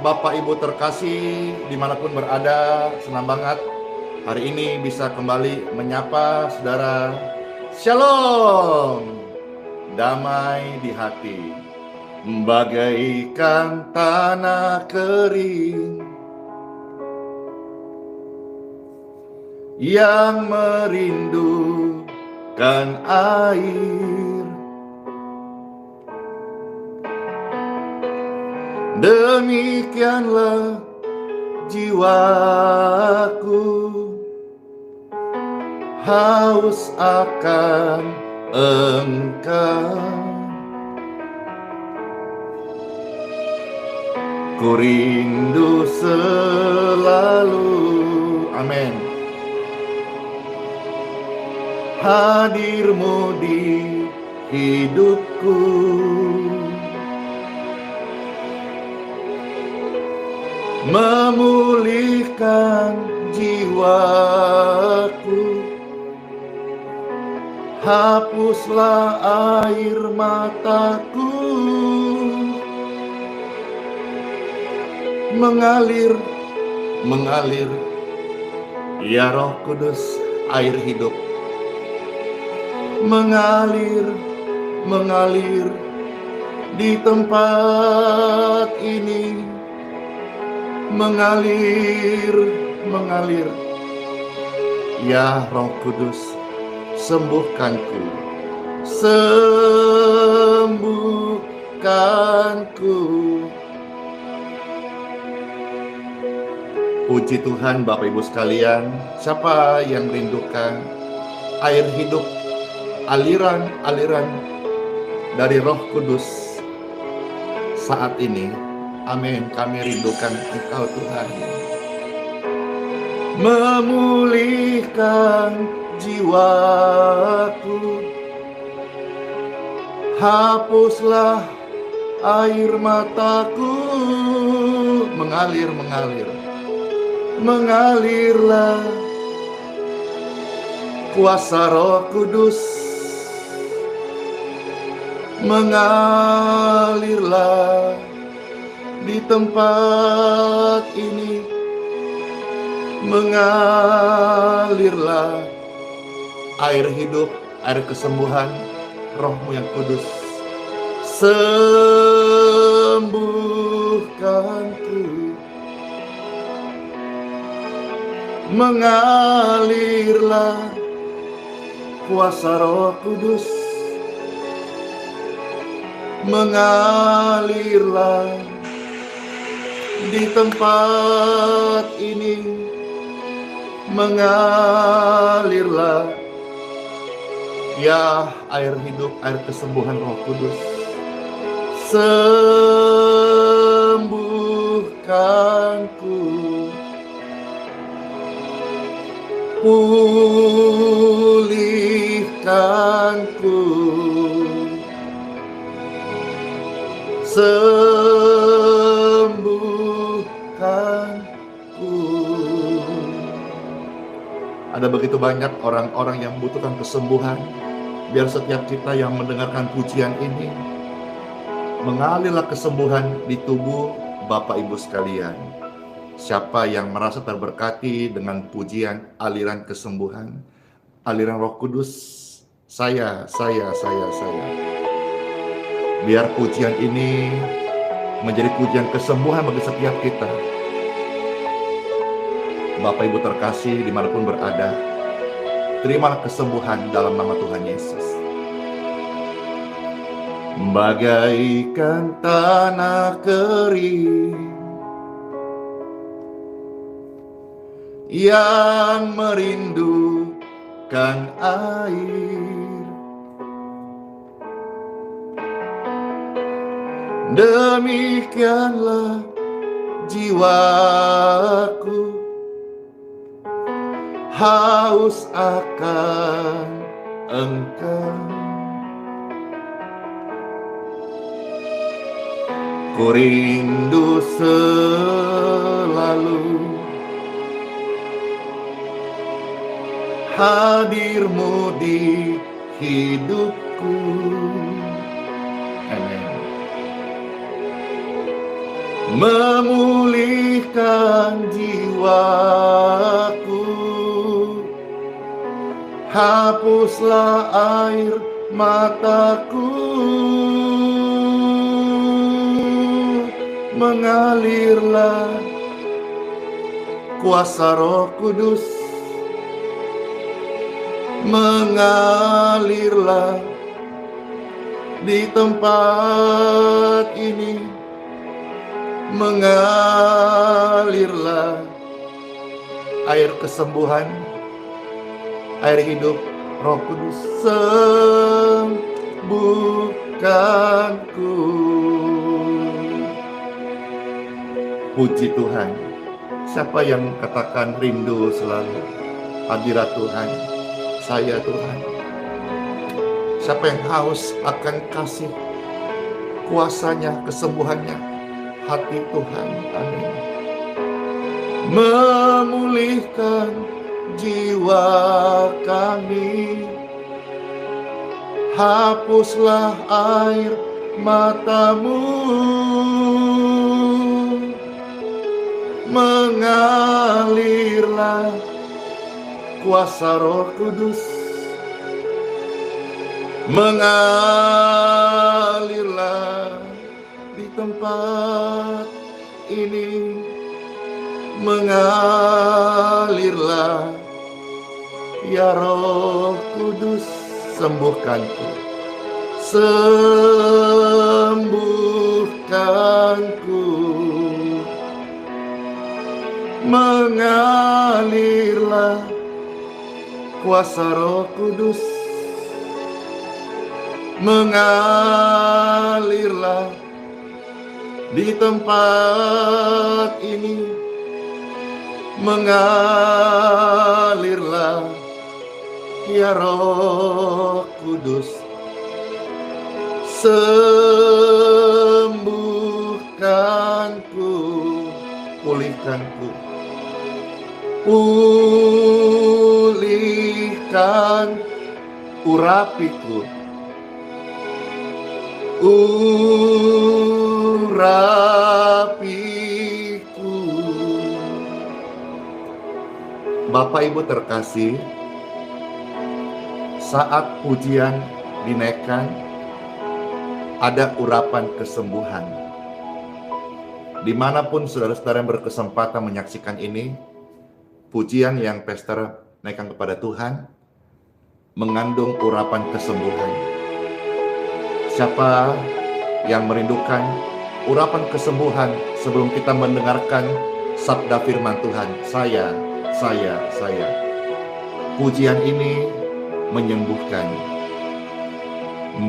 Bapak Ibu terkasih dimanapun berada, senang banget hari ini bisa kembali menyapa saudara. Shalom, damai di hati, bagaikan tanah kering yang merindukan air. Demikianlah jiwaku haus akan Engkau. Ku rindu selalu, amin, hadir-Mu di hidupku. Memulihkan jiwaku, hapuslah air mataku, mengalir, ya Roh Kudus, air hidup, mengalir di tempat ini, mengalir, ya Roh Kudus, sembuhkanku, Puji Tuhan Bapak Ibu sekalian, siapa yang merindukan air hidup, aliran-aliran dari Roh Kudus saat ini? Amin, kami rindukan Engkau Tuhan. Memulihkan jiwaku, hapuslah air mataku, mengalirlah kuasa Roh Kudus, mengalirlah di tempat ini, mengalirlah air hidup, air kesembuhan, Roh-Mu yang kudus. Sembuhkanku, mengalirlah kuasa Roh Kudus, mengalirlah di tempat ini, mengalirlah ya air hidup, air kesembuhan Roh Kudus. Sembuhkanku, pulihkanku, sembuhkanku. Ada begitu banyak orang-orang yang membutuhkan kesembuhan. Biar setiap kita yang mendengarkan pujian ini, mengalirlah kesembuhan di tubuh Bapak Ibu sekalian. Siapa yang merasa terberkati dengan pujian aliran kesembuhan, aliran Roh Kudus, saya. Biar pujian ini menjadi pujian kesembuhan bagi setiap kita. Bapak Ibu terkasih dimanapun berada, terimalah kesembuhan dalam nama Tuhan Yesus. Bagaikan tanah kering yang merindukan air, demikianlah jiwaku haus akan Engkau. Ku rindu selalu hadir-Mu di hidupku. Amin. memulihkan jiwaku. Hapuslah air mataku, mengalirlah kuasa Roh Kudus, mengalirlah di tempat ini, mengalirlah air kesembuhan, air hidup Roh Kudus, sembuhkanku. Puji Tuhan. Siapa yang katakan rindu selalu hadirat Tuhan? Saya Tuhan. Siapa yang haus akan kasih kuasanya, kesembuhannya? Hati Tuhan. Amin. Memulihkan jiwa kami, hapuslah air matamu, mengalirlah kuasa Roh Kudus, mengalirlah di tempat ini, mengalirlah ya Roh Kudus, sembuhkanku, sembuhkanku, mengalirlah kuasa Roh Kudus, mengalirlah di tempat ini, mengalirlah ya Roh Kudus, sembuhkanku, pulihkanku, pulihkan urapiku, urapiku. Bapak Ibu terkasih, saat pujian dinaikkan, ada urapan kesembuhan. Dimanapun saudara-saudara yang berkesempatan menyaksikan ini, pujian yang pastor naikkan kepada Tuhan mengandung urapan kesembuhan. Siapa yang merindukan urapan kesembuhan sebelum kita mendengarkan sabda firman Tuhan? Saya. Pujian ini menyembuhkan.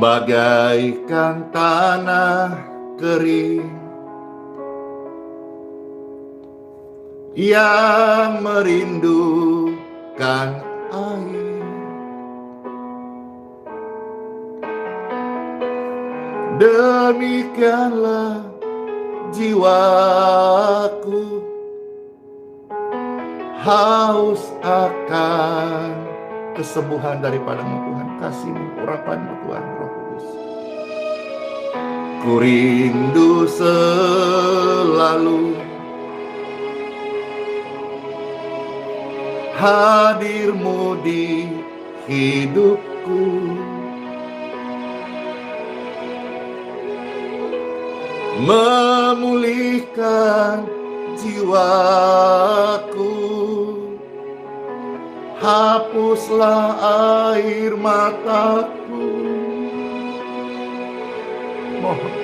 Bagaikan tanah kering yang merindukan air, demikianlah jiwaku haus akan kesembuhan daripada-Mu Tuhan, kasih-Mu, urapan-Mu Tuhan, Roh Kudus. Ku rindu selalu hadir-Mu di hidupku, memulihkan jiwaku, hapuslah air mataku, mohon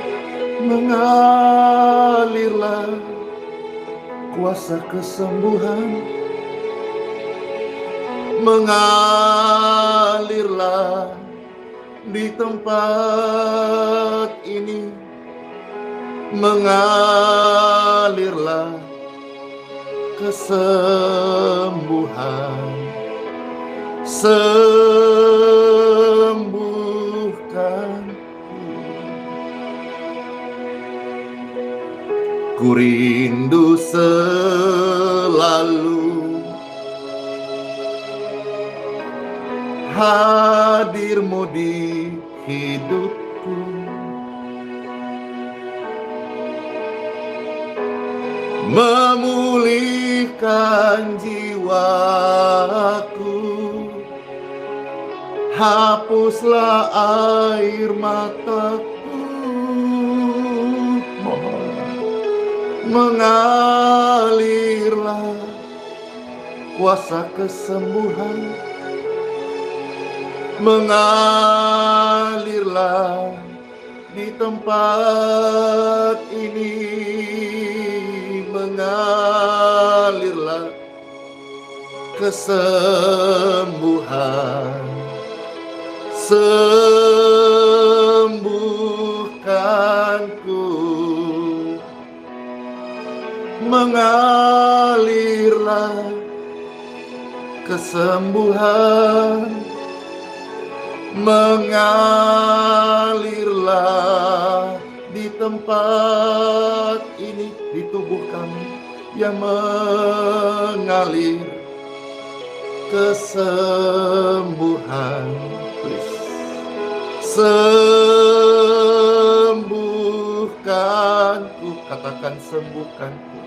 mengalirlah kuasa kesembuhan, mengalirlah di tempat ini, mengalirlah kesembuhan, sembuhkanku. Ku rindu selalu hadir-Mu di hidupku, memulihkan jiwaku. Hapuslah air mataku, mengalirlah kuasa kesembuhan, mengalirlah di tempat ini, mengalirlah kesembuhan. Sembuhkanku, mengalirlah kesembuhan, mengalirlah di tempat ini, di tubuh kami yang mengalir kesembuhan. Sembuhkanku, katakan sembuhkanku.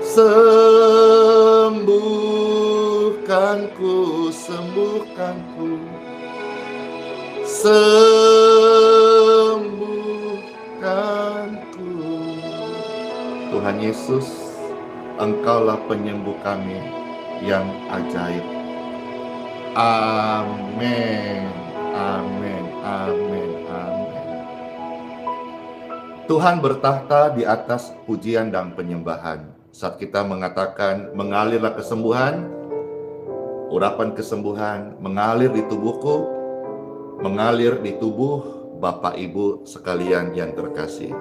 Sembuhkanku, sembuhkanku. Sembuhkanku. Tuhan Yesus, Engkaulah penyembuh kami yang ajaib. Amin. Amin, amin, amin. Tuhan bertahta di atas pujian dan penyembahan. Saat kita mengatakan mengalirlah kesembuhan, urapan kesembuhan mengalir di tubuhku, mengalir di tubuh Bapak Ibu sekalian yang terkasih.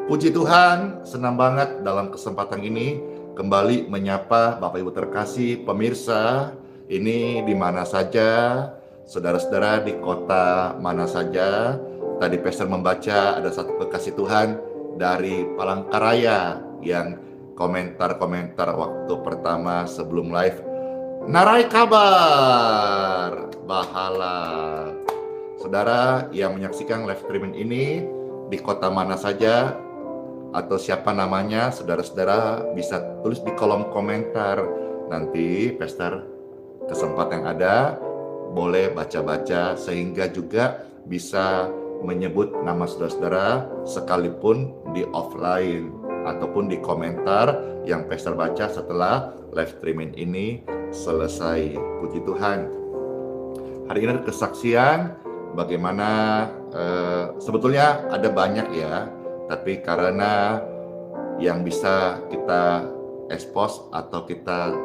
Puji Tuhan, senang banget dalam kesempatan ini kembali menyapa Bapak Ibu terkasih, pemirsa ini di mana saja, saudara-saudara di kota mana saja. Tadi Pastor membaca ada satu kekasih Tuhan dari Palangkaraya yang komentar-komentar waktu pertama sebelum live. Narai kabar, bahala. Saudara yang menyaksikan live streaming ini di kota mana saja atau siapa namanya, saudara-saudara bisa tulis di kolom komentar. Nanti Pastor kesempatan yang ada boleh baca-baca sehingga juga bisa menyebut nama saudara-saudara sekalipun di offline ataupun di komentar yang Pastor baca setelah live streaming ini selesai. Puji Tuhan. Hari ini ada kesaksian bagaimana sebetulnya ada banyak ya, tapi karena yang bisa kita expose atau kita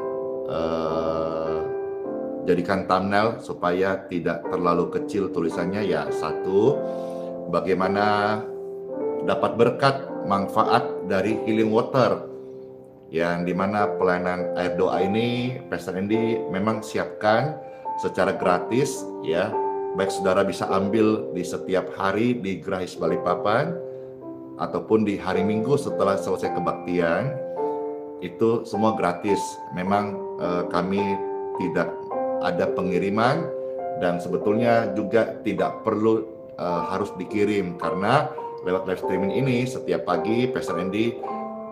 jadikan thumbnail supaya tidak terlalu kecil tulisannya ya. Satu, bagaimana dapat berkat manfaat dari healing water, yang dimana pelayanan air doa ini Pastor Andy memang siapkan secara gratis ya. Baik saudara bisa ambil di setiap hari di Grahis Balikpapan ataupun di hari Minggu setelah selesai kebaktian, itu semua gratis. Memang kami tidak ada pengiriman dan sebetulnya juga tidak perlu harus dikirim, karena lewat live streaming ini setiap pagi Pastor Andy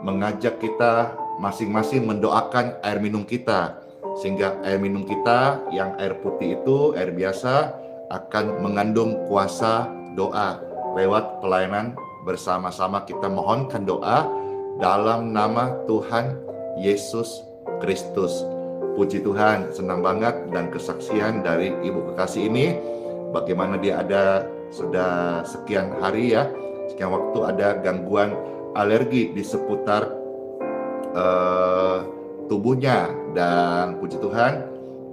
mengajak kita masing-masing mendoakan air minum kita, sehingga air minum kita yang air putih itu, air biasa, akan mengandung kuasa doa. Lewat pelayanan bersama-sama kita mohonkan doa dalam nama Tuhan Yesus Kristus. Puji Tuhan, senang banget dan kesaksian dari Ibu kekasih ini, bagaimana dia ada sudah sekian hari ya, sekian waktu ada gangguan alergi di seputar tubuhnya, dan puji Tuhan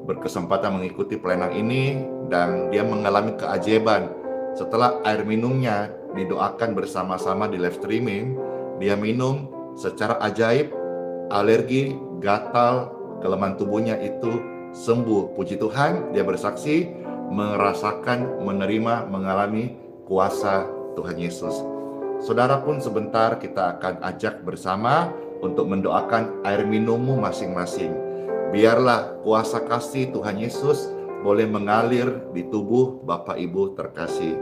berkesempatan mengikuti pelayanan ini dan dia mengalami keajaiban. Setelah air minumnya didoakan bersama-sama di live streaming, dia minum secara ajaib, alergi, gatal, kelemahan tubuhnya itu sembuh. Puji Tuhan, dia bersaksi merasakan, menerima, mengalami kuasa Tuhan Yesus. Saudara pun sebentar kita akan ajak bersama untuk mendoakan air minummu masing-masing. Biarlah kuasa kasih Tuhan Yesus boleh mengalir di tubuh Bapak Ibu terkasih.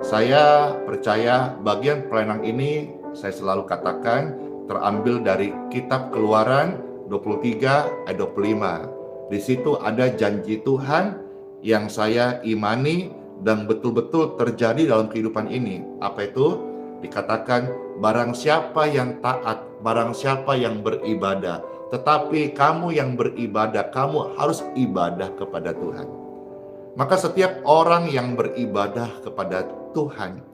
Saya percaya bagian pelayanan ini, saya selalu katakan, terambil dari kitab Keluaran 23 ayat 25. Di situ ada janji Tuhan yang saya imani dan betul-betul terjadi dalam kehidupan ini. Apa itu? Dikatakan, barang siapa yang taat, barang siapa yang beribadah. Tetapi kamu yang beribadah, kamu harus ibadah kepada Tuhan. Maka setiap orang yang beribadah kepada Tuhan,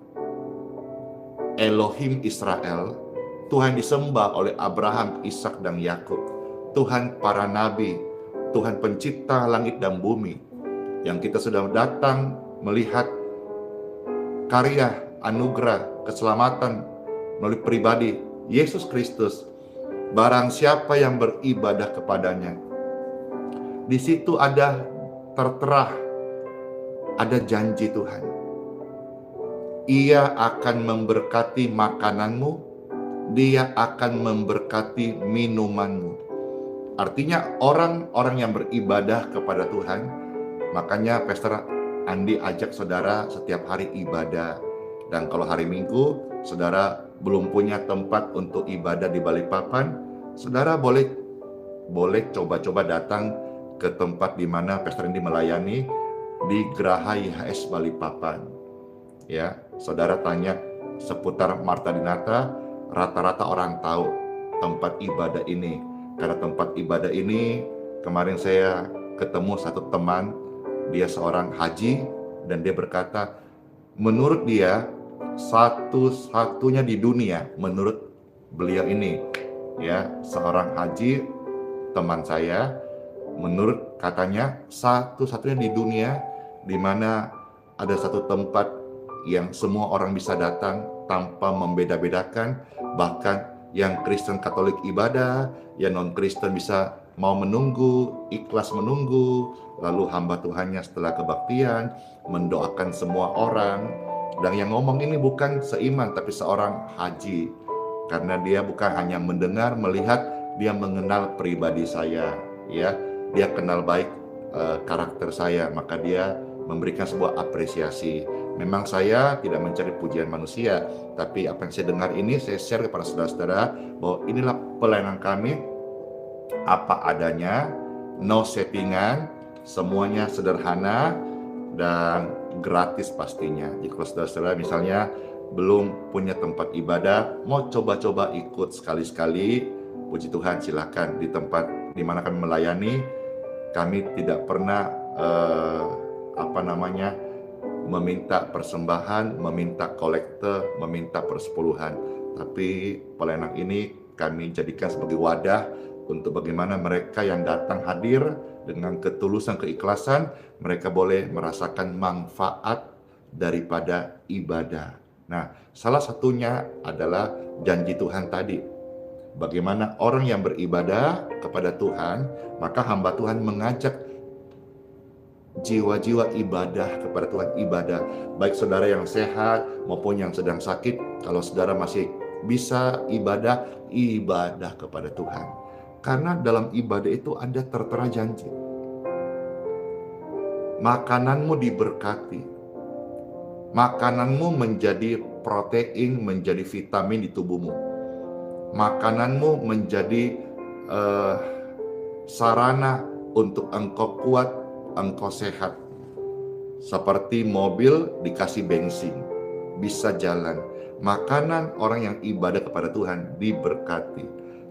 Elohim Israel, Tuhan disembah oleh Abraham, Ishak, dan Yakub. Tuhan para nabi, Tuhan pencipta langit dan bumi, yang kita sudah datang melihat karya, anugerah, keselamatan melalui pribadi Yesus Kristus. Barang siapa yang beribadah kepadanya, di situ ada tertera, ada janji Tuhan. Ia akan memberkati makananmu, Dia akan memberkati minumanmu. Artinya orang-orang yang beribadah kepada Tuhan, makanya Pastor Andi ajak saudara setiap hari ibadah. Dan kalau hari Minggu, saudara belum punya tempat untuk ibadah di Balikpapan, saudara boleh coba-coba datang ke tempat di mana Pastor Andi melayani di Geraha IHS Balikpapan. Ya, saudara tanya seputar Marta Dinata, rata-rata orang tahu tempat ibadah ini. Karena tempat ibadah ini, kemarin saya ketemu satu teman, dia seorang haji, dan dia berkata, menurut dia, satu-satunya di dunia, menurut beliau ini, ya, seorang haji, teman saya, menurut katanya, satu-satunya di dunia, di mana ada satu tempat yang semua orang bisa datang tanpa membeda-bedakan, bahkan yang Kristen Katolik ibadah, yang non-Kristen bisa mau menunggu, ikhlas menunggu, lalu hamba Tuhannya setelah kebaktian mendoakan semua orang. Dan yang ngomong ini bukan seiman, tapi seorang haji, karena dia bukan hanya mendengar, melihat, dia mengenal pribadi saya, ya, dia kenal baik karakter saya, maka dia memberikan sebuah apresiasi. Memang saya tidak mencari pujian manusia, tapi apa yang saya dengar ini saya share kepada saudara-saudara bahwa inilah pelayanan kami, apa adanya, no settingan, semuanya sederhana dan gratis pastinya. Jadi kalau saudara-saudara misalnya belum punya tempat ibadah, mau coba-coba ikut sekali-sekali, puji Tuhan, silakan. Di tempat di mana kami melayani, kami tidak pernah meminta persembahan, meminta kolekte, meminta persepuluhan. Tapi pelayanan ini kami jadikan sebagai wadah untuk bagaimana mereka yang datang hadir dengan ketulusan, keikhlasan, mereka boleh merasakan manfaat daripada ibadah. Nah, salah satunya adalah janji Tuhan tadi. Bagaimana orang yang beribadah kepada Tuhan, maka hamba Tuhan mengajak jiwa-jiwa ibadah kepada Tuhan, ibadah. Baik saudara yang sehat maupun yang sedang sakit, kalau saudara masih bisa ibadah kepada Tuhan. Karena dalam ibadah itu ada tertera janji. Makananmu diberkati. Makananmu menjadi protein, menjadi vitamin di tubuhmu. Makananmu menjadi sarana untuk engkau kuat, engkau sehat. Seperti mobil dikasih bensin, bisa jalan. Makanan orang yang ibadah kepada Tuhan diberkati.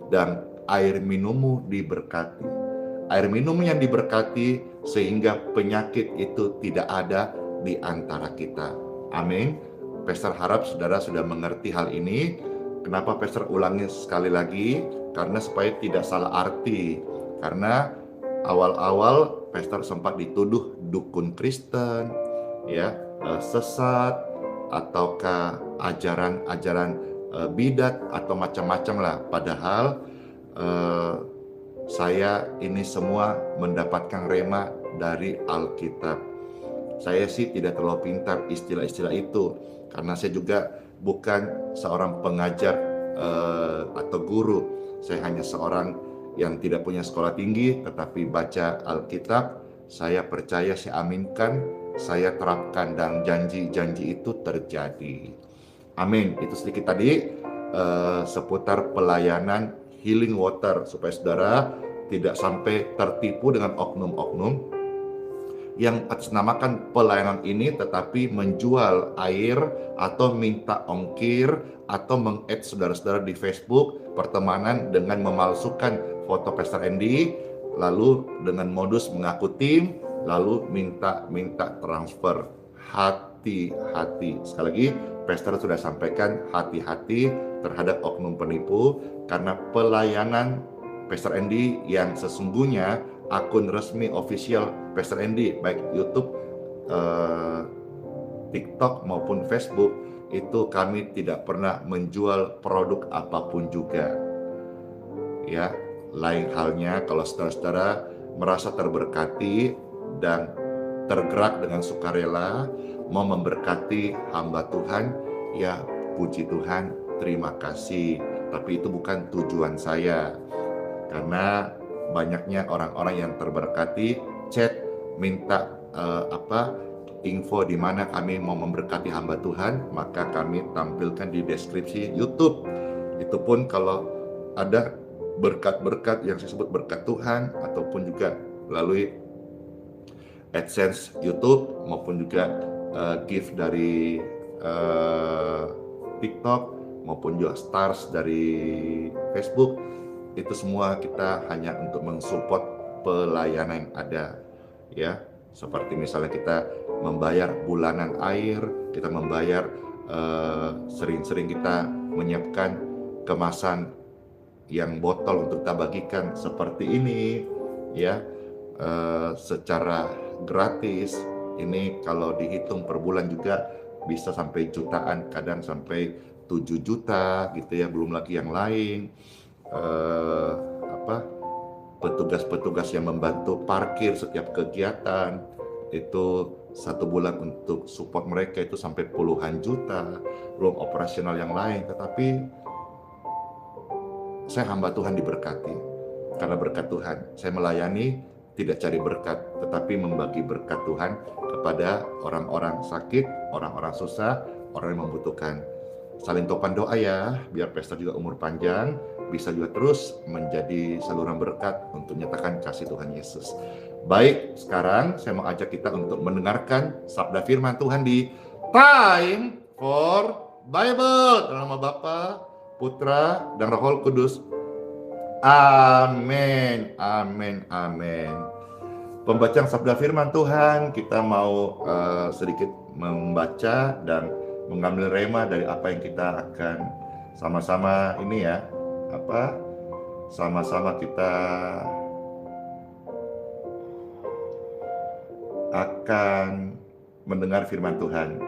Dan air minummu diberkati. Air minum yang diberkati sehingga penyakit itu tidak ada di antara kita. Amin. Pastor harap saudara sudah mengerti hal ini. Kenapa Pastor ulangi sekali lagi? Karena supaya tidak salah arti. Karena awal-awal Pastor sempat dituduh dukun Kristen, ya, sesat, ataukah ajaran-ajaran bidat atau macam-macam lah. Padahal saya ini semua mendapatkan rema dari Alkitab. Saya sih tidak terlalu pintar istilah-istilah itu, karena saya juga bukan seorang pengajar atau guru. Saya hanya seorang yang tidak punya sekolah tinggi, tetapi baca Alkitab, saya percaya, saya aminkan, saya terapkan, dan janji-janji itu terjadi. Amin. Itu sedikit tadi. seputar pelayanan healing water, supaya saudara tidak sampai tertipu dengan oknum-oknum yang atasnamakan pelayanan ini tetapi menjual air atau minta ongkir atau meng-add saudara-saudara di Facebook pertemanan dengan memalsukan foto Pastor Andy, lalu dengan modus mengaku tim, lalu minta transfer. Hati-hati. Sekali lagi, Pastor sudah sampaikan, hati-hati terhadap oknum penipu, karena pelayanan Pastor Andy yang sesungguhnya akun resmi official Pastor Andy, baik YouTube, TikTok maupun Facebook, itu kami tidak pernah menjual produk apapun juga. Ya, lain halnya kalau saudara-saudara merasa terberkati dan tergerak dengan sukarela mau memberkati hamba Tuhan, ya puji Tuhan, terima kasih. Tapi itu bukan tujuan saya. Karena banyaknya orang-orang yang terberkati chat minta info di mana kami mau memberkati hamba Tuhan, maka kami tampilkan di deskripsi YouTube. Itu pun kalau ada berkat-berkat yang saya sebut berkat Tuhan, ataupun juga melalui AdSense YouTube maupun juga gift dari TikTok maupun juga stars dari Facebook, itu semua kita hanya untuk mensupport pelayanan yang ada, ya. Seperti misalnya kita membayar bulanan air, kita membayar sering-sering kita menyiapkan kemasan yang botol untuk kita bagikan seperti ini, ya, secara gratis. Ini kalau dihitung per bulan juga bisa sampai jutaan, kadang sampai 7 juta gitu ya, belum lagi yang lain. Petugas-petugas yang membantu parkir setiap kegiatan itu satu bulan untuk support mereka itu sampai puluhan juta, belum operasional yang lain. Tetapi saya hamba Tuhan diberkati karena berkat Tuhan. Saya melayani tidak cari berkat, tetapi membagi berkat Tuhan kepada orang-orang sakit, orang-orang susah, orang yang membutuhkan. Saling topan doa ya, biar Pastor juga umur panjang, bisa juga terus menjadi saluran berkat untuk menyatakan kasih Tuhan Yesus. Baik, sekarang saya mau ajak kita untuk mendengarkan sabda firman Tuhan di Time for Bible. Dalam nama Bapa, Putra, dan Roh Kudus. Amin, amin, amin. Pembacaan sabda firman Tuhan, kita mau sedikit membaca dan mengambil rema dari apa yang kita akan sama-sama ini ya, sama-sama kita akan mendengar firman Tuhan.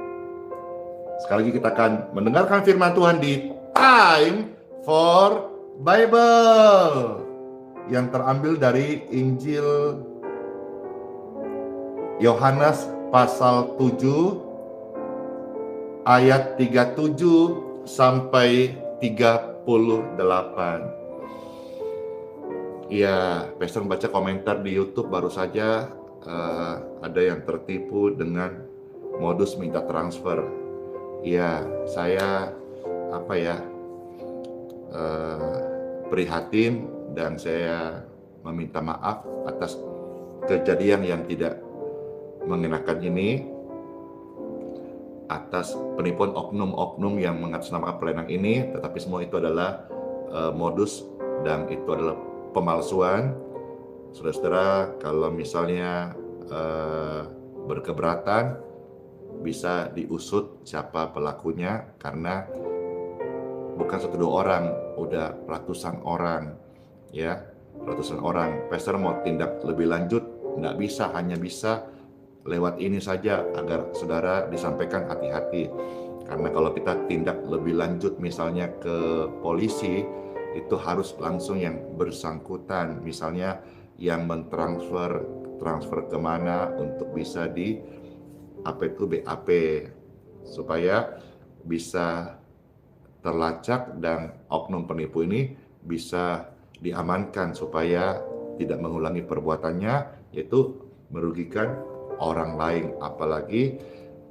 Sekali lagi kita akan mendengarkan firman Tuhan di Time for Bible yang terambil dari Injil Yohanes pasal 7 ayat 37 sampai 38. Ya, Pastor membaca komentar di YouTube baru saja ada yang tertipu dengan modus minta transfer. Ya, saya prihatin dan saya meminta maaf atas kejadian yang tidak mengenakan ini, atas penipuan oknum-oknum yang mengatasnamakan pelayanan ini, tetapi semua itu adalah modus dan itu adalah pemalsuan. Saudara-saudara, kalau misalnya berkeberatan, bisa diusut siapa pelakunya, karena bukan 1-2 orang, udah ratusan orang, ya, ratusan orang. Pastor mau tindak lebih lanjut, nggak bisa, hanya bisa lewat ini saja agar saudara disampaikan hati-hati. Karena kalau kita tindak lebih lanjut misalnya ke polisi, itu harus langsung yang bersangkutan, misalnya yang transfer kemana untuk bisa di BAP, supaya bisa terlacak dan oknum penipu ini bisa diamankan supaya tidak mengulangi perbuatannya, yaitu merugikan orang lain. Apalagi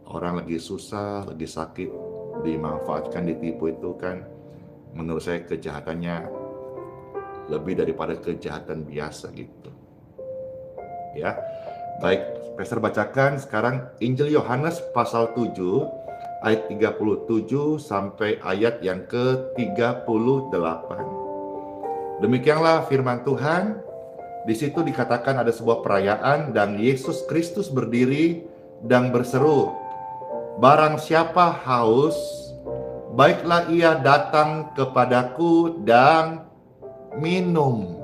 orang lagi susah, lagi sakit, dimanfaatkan, ditipu, itu kan Menurut saya kejahatannya lebih daripada kejahatan biasa gitu. Ya. Baik, Pastor bacakan sekarang Injil Yohanes pasal 7 ayat 37 sampai ayat yang ke-38. Demikianlah firman Tuhan. Di situ dikatakan ada sebuah perayaan dan Yesus Kristus berdiri dan berseru, "Barang siapa haus, baiklah ia datang kepadaku dan minum."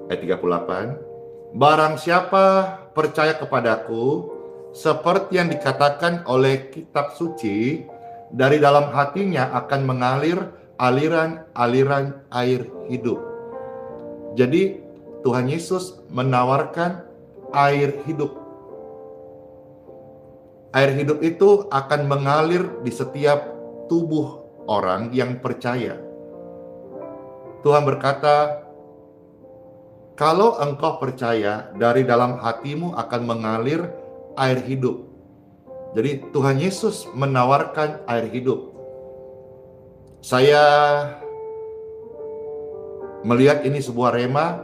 Ayat 38, "Barang siapa percaya kepadaku, seperti yang dikatakan oleh kitab suci, dari dalam hatinya akan mengalir aliran-aliran air hidup." Jadi Tuhan Yesus menawarkan air hidup. Air hidup itu akan mengalir di setiap tubuh orang yang percaya. Tuhan berkata, kalau engkau percaya, dari dalam hatimu akan mengalir air hidup. Jadi Tuhan Yesus menawarkan air hidup. Saya melihat ini sebuah rema.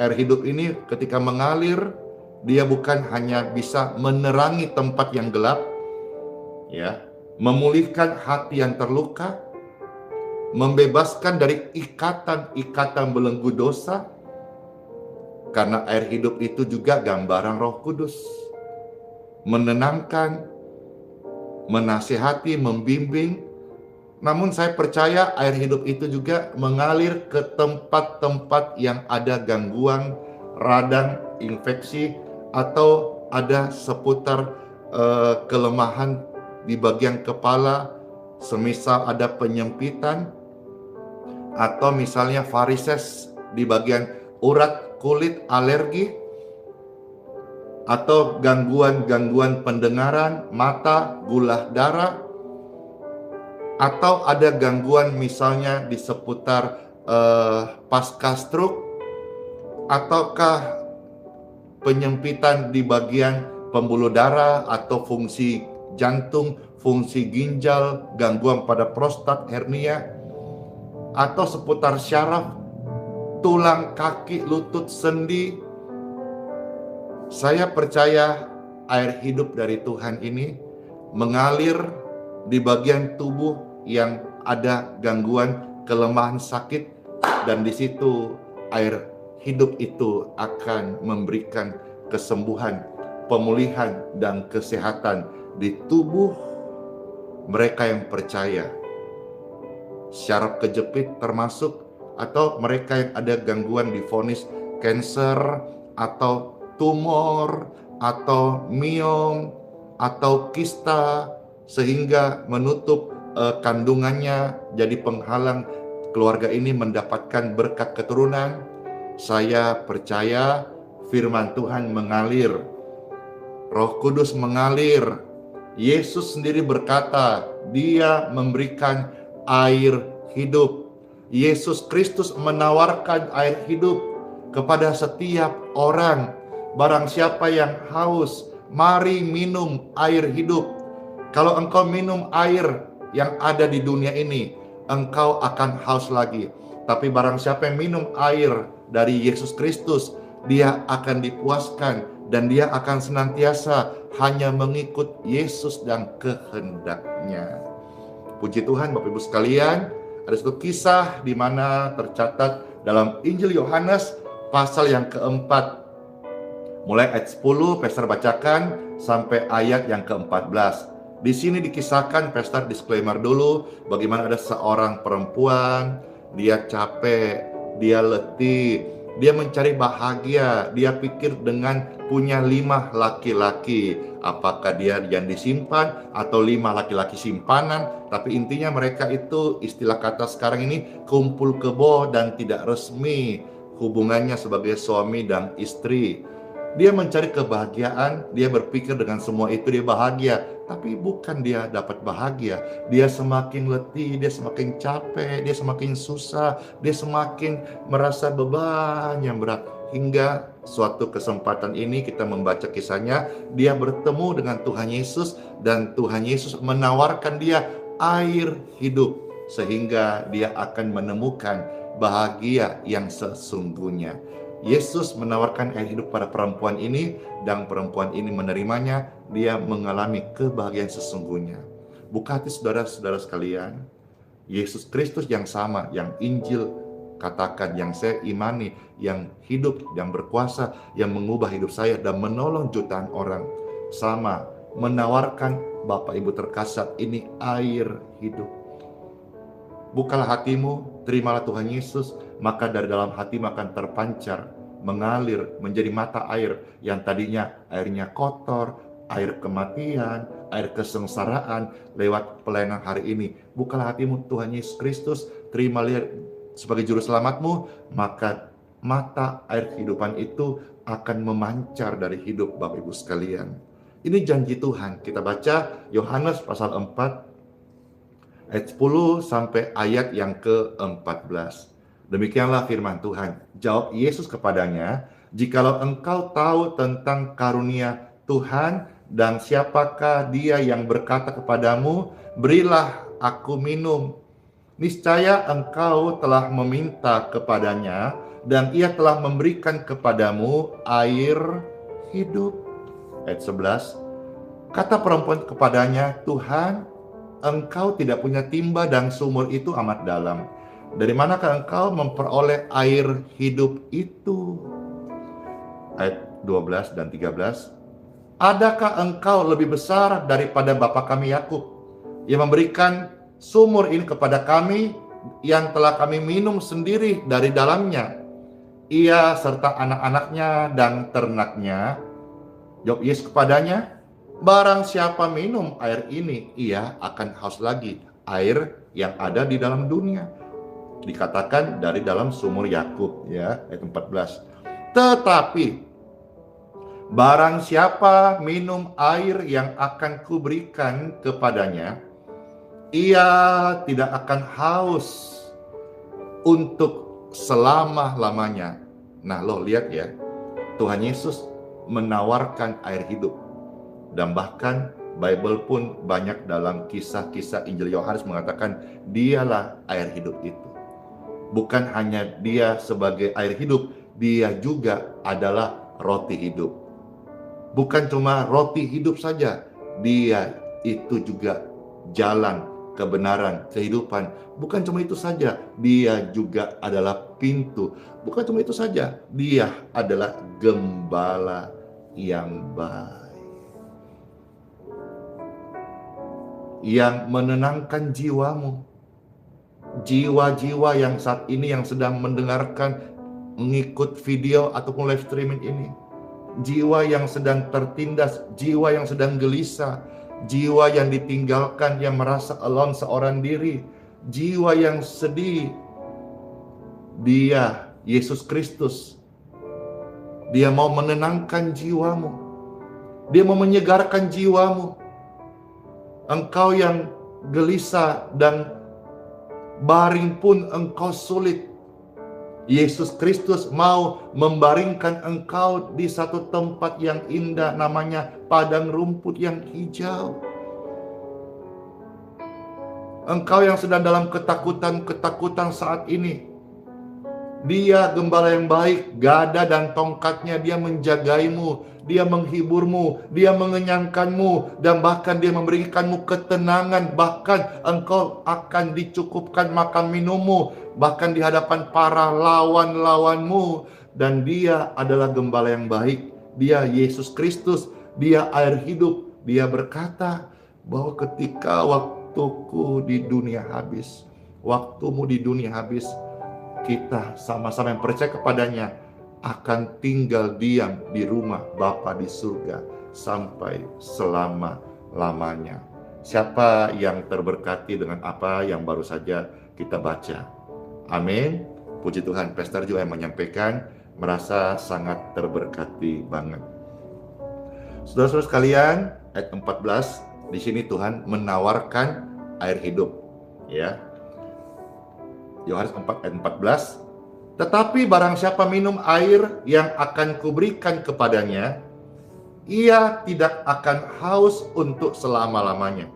Air hidup ini ketika mengalir, dia bukan hanya bisa menerangi tempat yang gelap, ya, memulihkan hati yang terluka, membebaskan dari ikatan-ikatan belenggu dosa, karena air hidup itu juga gambaran Roh Kudus, menenangkan, menasihati, membimbing. Namun saya percaya air hidup itu juga mengalir ke tempat-tempat yang ada gangguan, radang, infeksi, atau ada seputar kelemahan di bagian kepala, semisal ada penyempitan, atau misalnya varises di bagian urat, kulit, alergi, atau gangguan-gangguan pendengaran, mata, gula darah, atau ada gangguan misalnya di seputar pasca stroke, ataukah penyempitan di bagian pembuluh darah atau fungsi jantung, fungsi ginjal, gangguan pada prostat, hernia, atau seputar syaraf, tulang, kaki, lutut, sendi. Saya percaya air hidup dari Tuhan ini mengalir di bagian tubuh yang ada gangguan, kelemahan, sakit, dan di situ air hidup itu akan memberikan kesembuhan, pemulihan, dan kesehatan di tubuh mereka yang percaya. Syaraf kejepit termasuk, atau mereka yang ada gangguan divonis kanker, atau tumor, atau miom, atau kista, sehingga menutup kandungannya, jadi penghalang keluarga ini mendapatkan berkat keturunan. Saya percaya firman Tuhan mengalir, Roh Kudus mengalir. Yesus sendiri berkata, Dia memberikan air hidup. Yesus Kristus menawarkan air hidup kepada setiap orang. Barang siapa yang haus, mari minum air hidup. Kalau engkau minum air yang ada di dunia ini, engkau akan haus lagi. Tapi barang siapa yang minum air dari Yesus Kristus, dia akan dipuaskan dan dia akan senantiasa hanya mengikut Yesus dan kehendaknya. Puji Tuhan, Bapak Ibu sekalian, ada satu kisah di mana tercatat dalam Injil Yohanes pasal yang keempat. Mulai ayat 10, Pastor bacakan sampai ayat yang ke-14. Di sini dikisahkan, Pastor disclaimer dulu, bagaimana ada seorang perempuan, dia capek, dia letih, dia mencari bahagia, dia pikir dengan punya 5 laki-laki, apakah dia yang disimpan atau 5 laki-laki simpanan, tapi intinya mereka itu, istilah kata sekarang ini, kumpul kebo dan tidak resmi hubungannya sebagai suami dan istri. Dia mencari kebahagiaan, dia berpikir dengan semua itu dia bahagia. Tapi bukan dia dapat bahagia. Dia semakin letih, dia semakin capek, dia semakin susah, dia semakin merasa beban yang berat. Hingga suatu kesempatan ini kita membaca kisahnya, dia bertemu dengan Tuhan Yesus dan Tuhan Yesus menawarkan dia air hidup. sehingga dia akan menemukan bahagia yang sesungguhnya. Yesus menawarkan air hidup pada perempuan ini, dan perempuan ini menerimanya. Dia mengalami kebahagiaan sesungguhnya. Buka hati saudara-saudara sekalian, Yesus Kristus yang sama, yang Injil katakan, yang saya imani, yang hidup, yang berkuasa, yang mengubah hidup saya dan menolong jutaan orang, sama menawarkan Bapak Ibu terkasih ini air hidup. Bukalah hatimu, terimalah Tuhan Yesus, maka dari dalam hatimu akan terpancar, mengalir menjadi mata air yang tadinya airnya kotor, air kematian, air kesengsaraan. Lewat pelayanan hari ini, bukalah hatimu, Tuhan Yesus Kristus, terima dia sebagai juru selamatmu, maka mata air kehidupan itu akan memancar dari hidup Bapak Ibu sekalian. Ini janji Tuhan. Kita baca Yohanes pasal 4 ayat 10 sampai ayat yang ke-14. Demikianlah firman Tuhan. Jawab Yesus kepadanya, "Jikalau engkau tahu tentang karunia Tuhan dan siapakah dia yang berkata kepadamu, berilah aku minum. Niscaya engkau telah meminta kepadanya dan ia telah memberikan kepadamu air hidup." Ayat 11. Kata perempuan kepadanya, "Tuhan, engkau tidak punya timba dan sumur itu amat dalam. Dari manakah engkau memperoleh air hidup itu?" Ayat 12 dan 13. "Adakah engkau lebih besar daripada bapa kami Yakub, yang memberikan sumur ini kepada kami, yang telah kami minum sendiri dari dalamnya, ia serta anak-anaknya dan ternaknya?" Jawab Yesus kepadanya, "Barang siapa minum air ini, ia akan haus lagi. Air yang ada di dalam dunia." Dikatakan dari dalam sumur Yakub, ya, ayat 14. "Tetapi barang siapa minum air yang akan kuberikan kepadanya, ia tidak akan haus untuk selama-lamanya." Nah, lo lihat ya, Tuhan Yesus menawarkan air hidup. Dan bahkan Bible pun banyak dalam kisah-kisah Injil Yohanes mengatakan dialah air hidup itu. Bukan hanya dia sebagai air hidup, dia juga adalah roti hidup. Bukan cuma roti hidup saja, dia itu juga jalan, kebenaran, kehidupan. Bukan cuma itu saja, dia juga adalah pintu. Bukan cuma itu saja, dia adalah gembala yang baik, yang menenangkan jiwamu. Jiwa-jiwa yang saat ini yang sedang mendengarkan, mengikut video ataupun live streaming ini, jiwa yang sedang tertindas, jiwa yang sedang gelisah, jiwa yang ditinggalkan, yang merasa alone seorang diri, jiwa yang sedih, dia, Yesus Kristus, dia mau menenangkan jiwamu, dia mau menyegarkan jiwamu. Engkau yang gelisah dan baring pun engkau sulit, Yesus Kristus mau membaringkan engkau di satu tempat yang indah, namanya padang rumput yang hijau. Engkau yang sedang dalam ketakutan saat ini, dia gembala yang baik, gada dan tongkatnya, dia menjagaimu, dia menghiburmu, dia mengenyangkanmu, dan bahkan dia memberikanmu ketenangan. Bahkan engkau akan dicukupkan makan minummu, bahkan di hadapan para lawan-lawanmu. Dan dia adalah gembala yang baik, dia Yesus Kristus, dia air hidup. Dia berkata bahwa ketika waktuku di dunia habis, waktumu di dunia habis, kita sama-sama yang percaya kepadanya akan tinggal diam di rumah Bapa di surga sampai selama-lamanya. Siapa yang terberkati dengan apa yang baru saja kita baca? Amin. Puji Tuhan, Pastor juga yang menyampaikan merasa sangat terberkati banget. Saudara-saudara sekalian, ayat 14 di sini Tuhan menawarkan air hidup, ya. Yohanes 4 ayat 14. "Tetapi barang siapa minum air yang akan kuberikan kepadanya, ia tidak akan haus untuk selama-lamanya.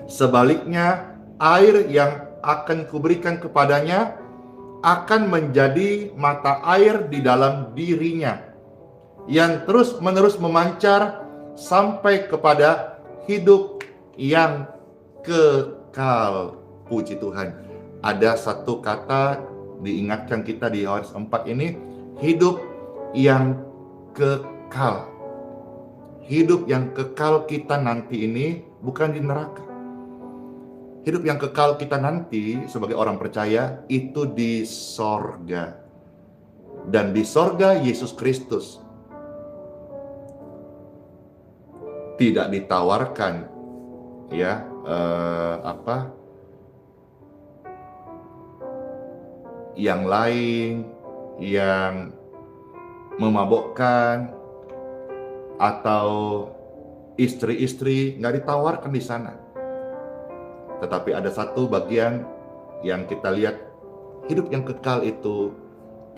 Sebaliknya, Air yang akan kuberikan kepadanya akan menjadi mata air di dalam dirinya, yang terus-menerus memancar sampai kepada hidup yang kekal. Puji Tuhan. Ada satu kata diingatkan kita di Yohanes 4 ini, hidup yang kekal. Hidup yang kekal kita nanti ini bukan di neraka. Hidup yang kekal kita nanti sebagai orang percaya itu di sorga. Dan di sorga Yesus Kristus tidak ditawarkan yang lain, yang memabokkan, atau istri-istri, nggak ditawarkan di sana. Tetapi ada satu bagian yang kita lihat, hidup yang kekal itu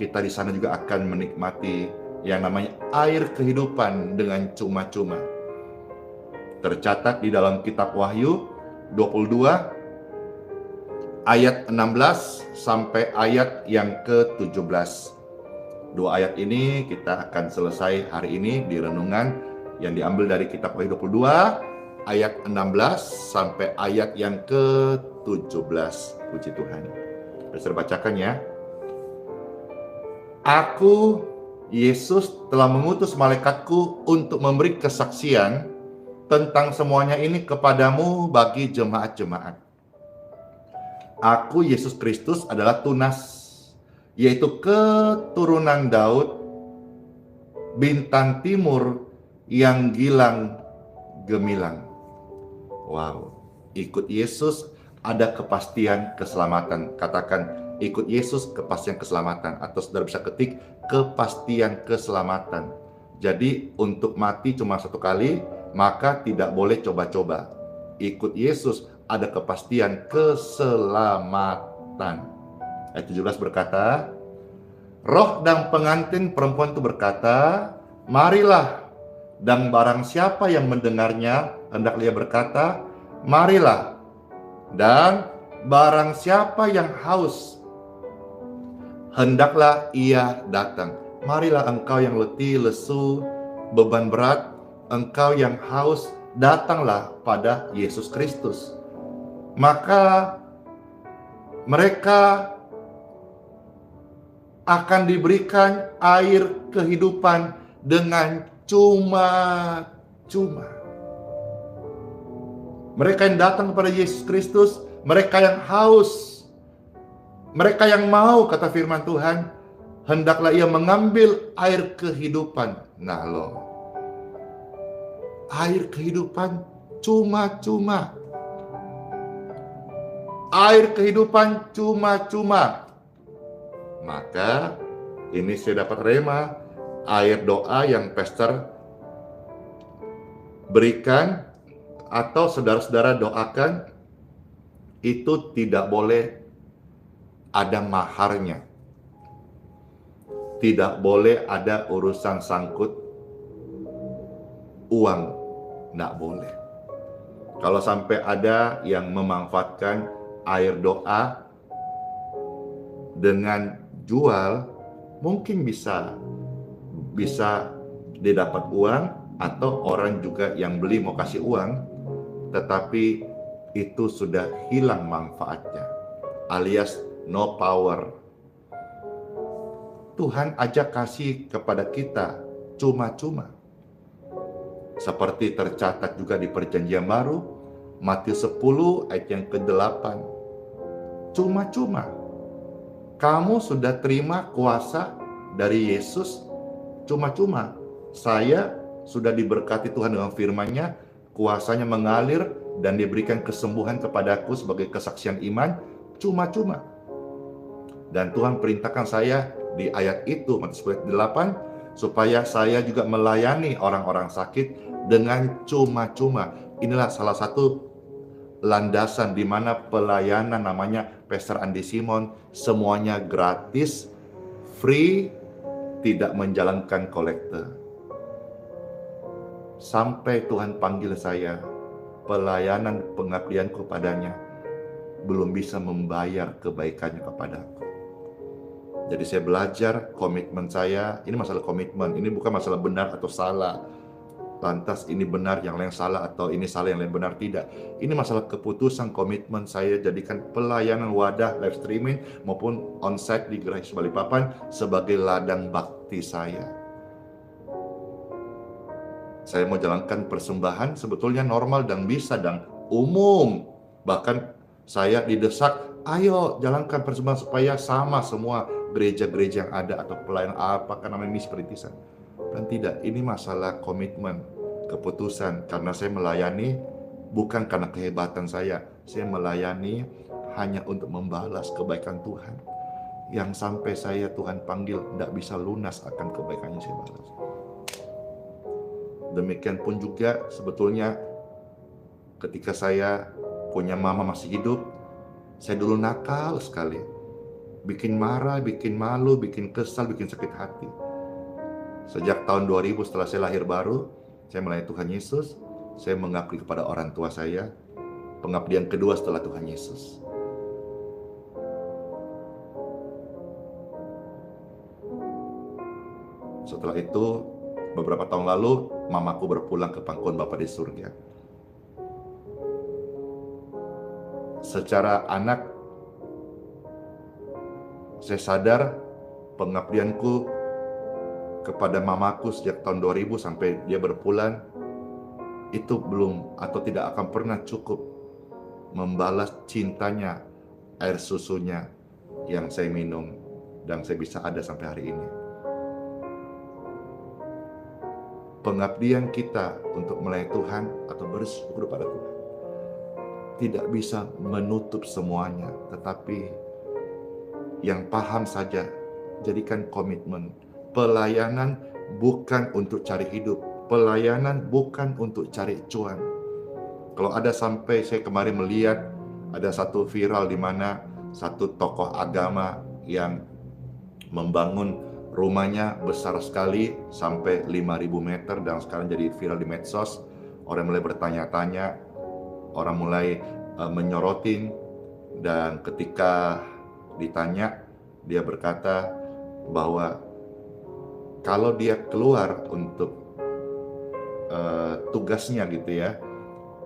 kita di sana juga akan menikmati yang namanya air kehidupan dengan cuma-cuma. Tercatat di dalam kitab Wahyu 22 ayat 16 sampai ayat yang ke-17. Dua ayat ini kita akan selesai hari ini di renungan yang diambil dari kitab Wahyu 22 ayat 16 sampai ayat yang ke-17. Puji Tuhan. Bisa bacakan ya. Aku, Yesus, telah mengutus malaikatku untuk memberi kesaksian tentang semuanya ini kepadamu bagi jemaat-jemaat. Aku, Yesus Kristus, adalah tunas, yaitu keturunan Daud, bintang timur yang gilang gemilang. Wow, ikut Yesus ada kepastian keselamatan. Katakan, ikut Yesus kepastian keselamatan. Atau saudara bisa ketik, kepastian keselamatan. Jadi untuk mati cuma satu kali, maka tidak boleh coba-coba. Ikut Yesus ada kepastian keselamatan. Ayat 17 berkata, roh dan pengantin perempuan itu berkata, marilah. Dan barang siapa yang mendengarnya, hendaklah ia berkata, marilah. Dan barang siapa yang haus, hendaklah ia datang. Marilah engkau yang letih, lesu, beban berat, engkau yang haus, datanglah pada Yesus Kristus. Maka mereka akan diberikan air kehidupan dengan cuma-cuma. Mereka yang datang kepada Yesus Kristus, mereka yang haus, mereka yang mau, kata firman Tuhan, hendaklah ia mengambil air kehidupan. Nah loh, air kehidupan cuma-cuma. Air kehidupan cuma-cuma. Maka ini saya dapat rema, air doa yang pastor berikan atau saudara-saudara doakan itu tidak boleh ada maharnya. Tidak boleh ada urusan sangkut uang, tidak boleh. Kalau sampai ada yang memanfaatkan air doa dengan jual, mungkin bisa dia dapat uang, atau orang juga yang beli mau kasih uang, tetapi itu sudah hilang manfaatnya, alias no power. Tuhan ajak kasih kepada kita cuma-cuma. Seperti tercatat juga di Perjanjian Baru, Matius 10 ayat yang ke-8. Cuma-cuma. Kamu sudah terima kuasa dari Yesus cuma-cuma. Saya sudah diberkati Tuhan dengan firman-Nya, kuasanya mengalir dan diberikan kesembuhan kepadaku sebagai kesaksian iman cuma-cuma. Dan Tuhan perintahkan saya di ayat itu, Matius 10:8, supaya saya juga melayani orang-orang sakit dengan cuma-cuma. Inilah salah satu landasan di mana pelayanan namanya Pastor Andi Simon, semuanya gratis, free, tidak menjalankan kolekte. Sampai Tuhan panggil saya, pelayanan pengabdianku padanya belum bisa membayar kebaikannya kepadaku. Jadi saya belajar komitmen saya, ini masalah komitmen, ini bukan masalah benar atau salah. Lantas ini benar, yang lain salah, atau ini salah, yang lain benar, tidak. Ini masalah keputusan komitmen saya jadikan pelayanan wadah live streaming maupun onsite di Gereja Balikpapan sebagai ladang bakti saya. Saya mau jalankan persembahan sebetulnya normal dan bisa dan umum. Bahkan saya didesak, ayo jalankan persembahan supaya sama semua gereja-gereja yang ada atau pelayanan apakah namanya misperintisan. Dan tidak, ini masalah komitmen, keputusan. Karena saya melayani bukan karena kehebatan saya melayani hanya untuk membalas kebaikan Tuhan. Yang sampai saya Tuhan panggil tidak bisa lunas akan kebaikan yang saya balas. Demikian pun juga sebetulnya ketika saya punya mama masih hidup, saya dulu nakal sekali. Bikin marah, bikin malu, bikin kesal, bikin sakit hati. Sejak tahun 2000 setelah saya lahir baru, saya melayani Tuhan Yesus, saya mengabdi kepada orang tua saya, pengabdian kedua setelah Tuhan Yesus. Setelah itu, beberapa tahun lalu, mamaku berpulang ke pangkuan Bapa di surga. Secara anak, saya sadar pengabdianku kepada mamaku sejak tahun 2000 sampai dia berpulang itu belum atau tidak akan pernah cukup membalas cintanya, air susunya yang saya minum dan saya bisa ada sampai hari ini. Pengabdian kita untuk melayani Tuhan atau bersyukur kepada Tuhan tidak bisa menutup semuanya, tetapi yang paham saja jadikan komitmen. Pelayanan bukan untuk cari hidup, pelayanan bukan untuk cari cuan. Kalau ada sampai saya kemarin melihat ada satu viral di mana satu tokoh agama yang membangun rumahnya besar sekali sampai 5.000 meter dan sekarang jadi viral di medsos. Orang mulai bertanya-tanya, orang mulai menyorotin, dan ketika ditanya dia berkata bahwa kalau dia keluar untuk tugasnya gitu ya,